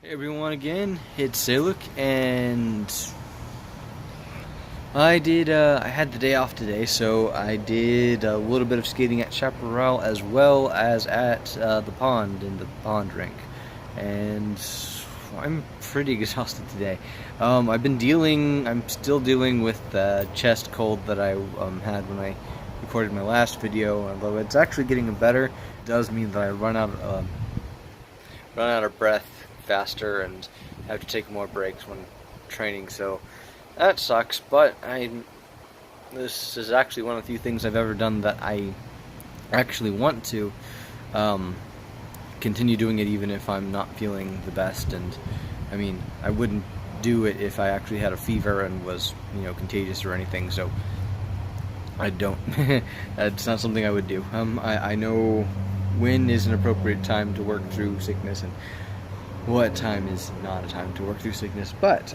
Hey everyone again, it's Saluk, and I had the day off today, so I did a little bit of skating at Chaparral as well as at the pond, in the pond rink, and I'm pretty exhausted today. I'm still dealing with the chest cold that I had when I recorded my last video, although it's actually getting better. It does mean that I run out of breath faster and have to take more breaks when training, so that sucks. But this is actually one of the few things I've ever done that I actually want to continue doing it even if I'm not feeling the best. And I mean, I wouldn't do it if I actually had a fever and was, contagious or anything, so I don't it's not something I would do. I know when is an appropriate time to work through sickness and what time is not a time to work through sickness. But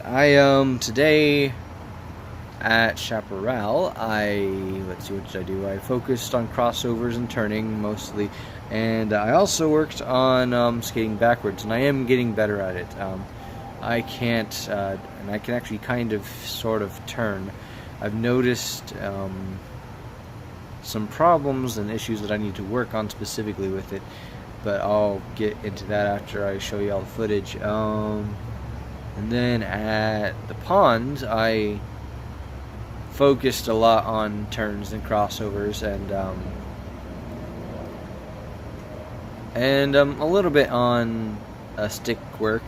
today at Chaparral, let's see, what did I do? I focused on crossovers and turning mostly, and I also worked on skating backwards, and I am getting better at it. I can't, and I can actually kind of sort of turn. I've noticed some problems and issues that I need to work on specifically with it, but I'll get into that after I show you all the footage. And then at the pond, I focused a lot on turns and crossovers, and a little bit on stick work.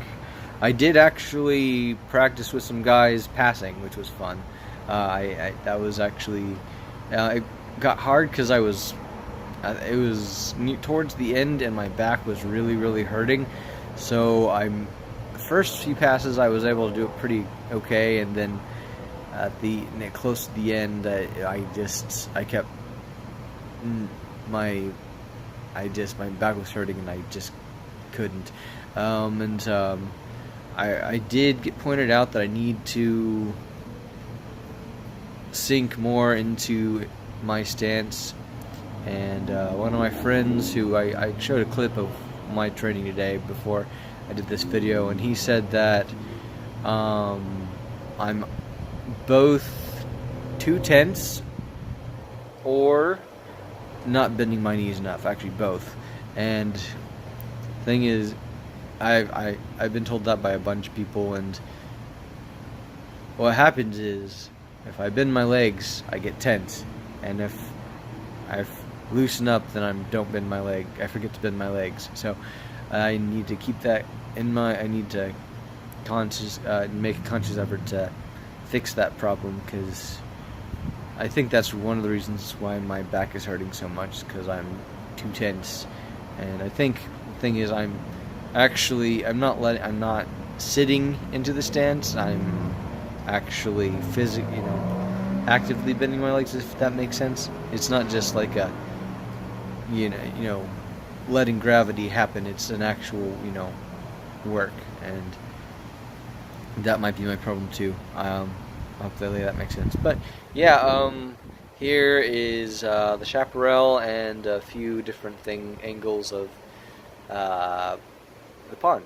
I did actually practice with some guys passing, which was fun. That was actually it got hard because it was towards the end and my back was really hurting. So the first few passes I was able to do it pretty okay, and then close to the end, my back was hurting and I just couldn't. I did get pointed out that I need to sink more into my stance, and one of my friends who I showed a clip of my training today before I did this video, and he said that I'm both too tense or not bending my knees enough, actually both. And the thing is, I've been told that by a bunch of people, and what happens is if I bend my legs, I get tense, and if I loosen up, then I don't bend my leg. I forget to bend my legs. So I need to keep that in mind. I need to make a conscious effort to fix that problem, because I think that's one of the reasons why my back is hurting so much, because I'm too tense. And I think the thing is, I'm not sitting into the stance. I'm actually actively bending my legs, if that makes sense. It's not just like a letting gravity happen. It's an actual work, and that might be my problem too. Hopefully that makes sense. But yeah, here is the chaparral and a few different angles of the pond.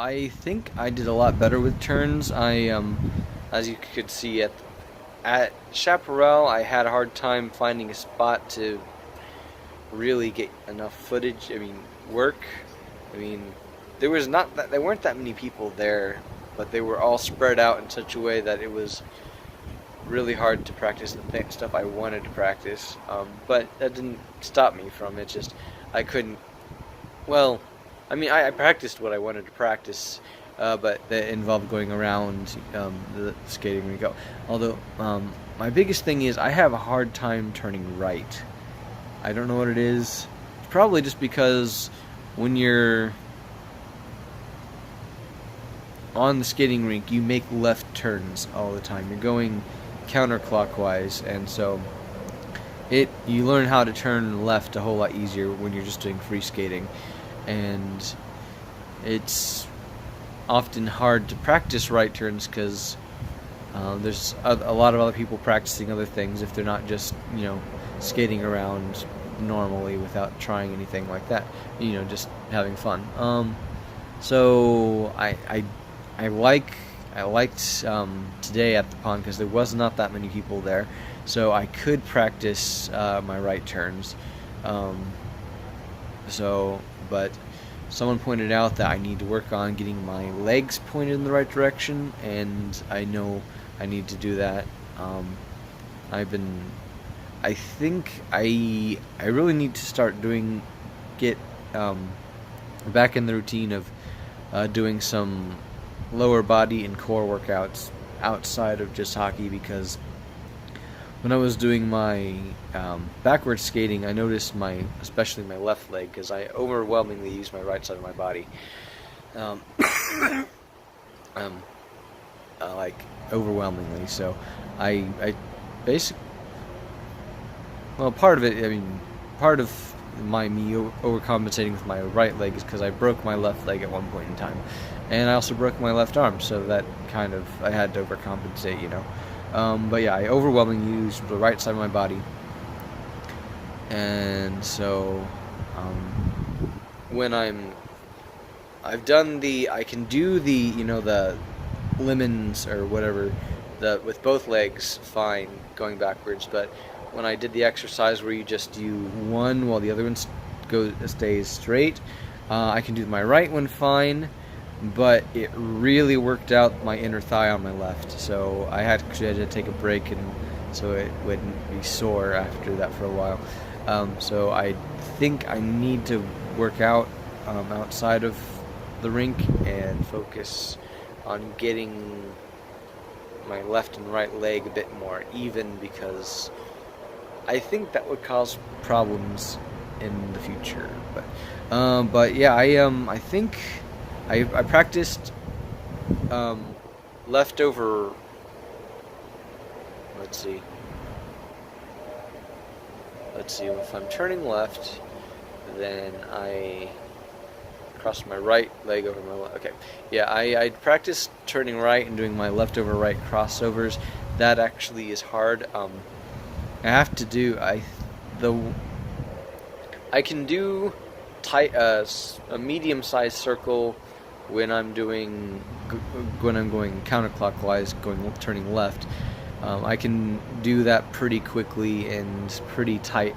I think I did a lot better with turns. As you could see at Chaparral, I had a hard time finding a spot to really get enough footage. Work. There weren't that many people there, but they were all spread out in such a way that it was really hard to practice the stuff I wanted to practice. But that didn't stop me from it. Just I couldn't. Well, I practiced what I wanted to practice, but that involved going around the skating rink. Although my biggest thing is I have a hard time turning right. I don't know what it is. It's probably just because when you're on the skating rink, you make left turns all the time. You're going counterclockwise, and so you learn how to turn left a whole lot easier when you're just doing free skating, and it's often hard to practice right turns because there's a lot of other people practicing other things if they're not just skating around normally without trying anything like that, just having fun. So I liked today at the pond because there was not that many people there, so I could practice my right turns. But someone pointed out that I need to work on getting my legs pointed in the right direction, and I know I need to do that. I think I really need to start get back in the routine of doing some lower body and core workouts outside of just hockey, because when I was doing my backwards skating, I noticed especially my left leg, because I overwhelmingly use my right side of my body. Like overwhelmingly. So I basically, well, part of it, part of me overcompensating with my right leg is because I broke my left leg at one point in time, and I also broke my left arm, so that kind of, I had to overcompensate, but yeah, I overwhelmingly use the right side of my body, and so when I can do the the lemons or whatever with both legs fine going backwards, but when I did the exercise where you just do one while the other one stays straight, I can do my right one fine, but it really worked out my inner thigh on my left, so I had to take a break, and so it wouldn't be sore after that for a while. So I think I need to work out outside of the rink and focus on getting my left and right leg a bit more even, because I think that would cause problems in the future. But yeah, I think I practiced leftover. Let's see. If I'm turning left, then I cross my right leg over my left. Okay, yeah, I practiced turning right and doing my left over right crossovers. That actually is hard. I have to do I can do a medium-sized circle when I'm going counterclockwise, turning left. I can do that pretty quickly and pretty tight.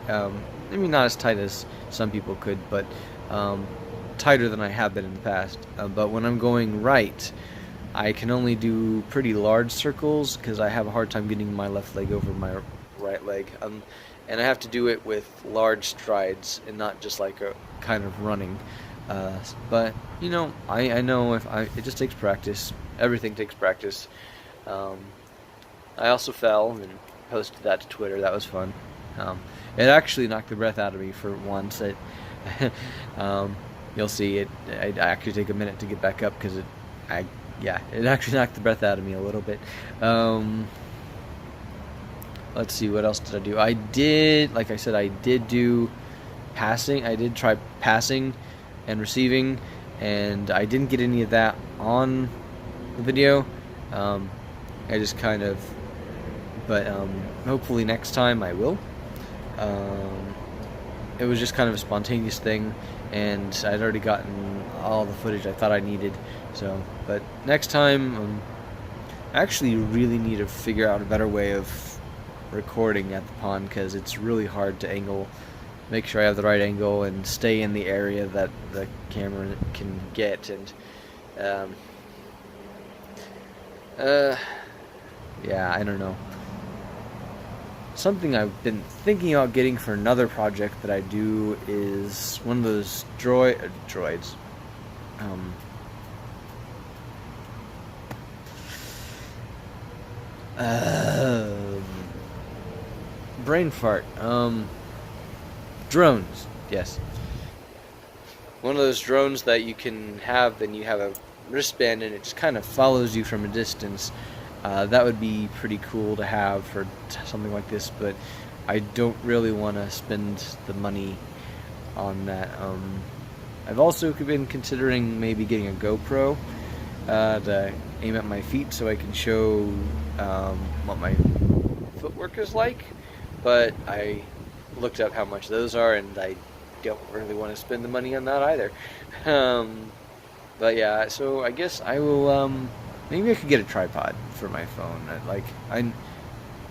Maybe not as tight as some people could, but tighter than I have been in the past. But when I'm going right, I can only do pretty large circles because I have a hard time getting my left leg over my right leg, and I have to do it with large strides and not just like a kind of running. But I know it just takes practice. Everything takes practice. I also fell and posted that to Twitter. That was fun. It actually knocked the breath out of me for once. You'll see it. I actually take a minute to get back up because it actually knocked the breath out of me a little bit. Let's see, what else did I do? Like I said, I did do passing. I did try passing and receiving, and I didn't get any of that on the video. I just kind of, but hopefully next time I will. It was just kind of a spontaneous thing, and I'd already gotten all the footage I thought I needed So, but next time, I actually really need to figure out a better way of recording at the pond, because it's really hard to make sure I have the right angle and stay in the area that the camera can get. And yeah, I don't know. Something I've been thinking about getting for another project that I do is one of those droids. Brain fart. Drones. Yes. One of those drones that you can have, then you have a wristband and it just kind of follows you from a distance. That would be pretty cool to have for something like this, but I don't really want to spend the money on that. I've also been considering maybe getting a GoPro to aim at my feet so I can show what my footwork is like, but I looked up how much those are and I don't really want to spend the money on that either. But yeah, so I guess I will, maybe I could get a tripod for my phone.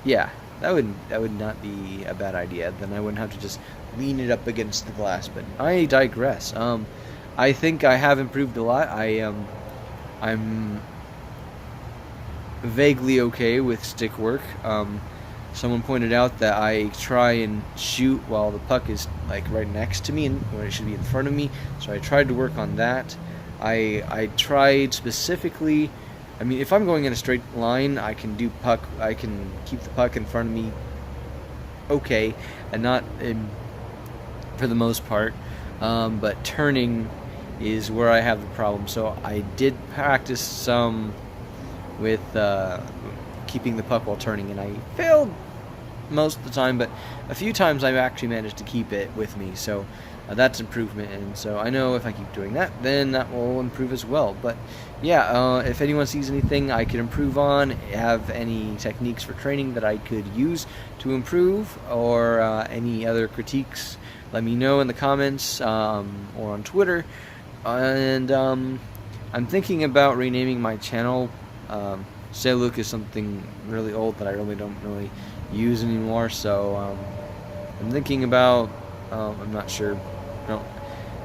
Yeah, that would not be a bad idea. Then I wouldn't have to just lean it up against the glass. But I digress. I think I have improved a lot. I'm vaguely okay with stick work. Someone pointed out that I try and shoot while the puck is like right next to me and when it should be in front of me. So I tried to work on that. I tried specifically. I mean, if I'm going in a straight line, I can keep the puck in front of me okay, and not for the most part. But turning is where I have the problem. So I did practice some with keeping the puck while turning, and I failed most of the time, but a few times I've actually managed to keep it with me. So that's improvement, and so I know if I keep doing that, then that will improve as well. But yeah, if anyone sees anything I could improve on, have any techniques for training that I could use to improve, or any other critiques, let me know in the comments or on Twitter. And I'm thinking about renaming my channel. Say Luke is something really old that I really don't really use anymore, so I'm thinking about, I'm not sure, I don't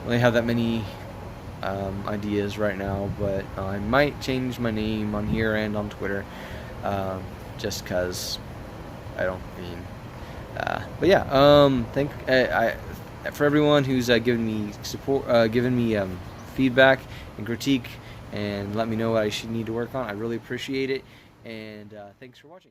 really have that many ideas right now, but I might change my name on here and on Twitter, just because I don't mean, but yeah, for everyone who's given me support, given me feedback and critique, and let me know what I should need to work on. I really appreciate it, and thanks for watching.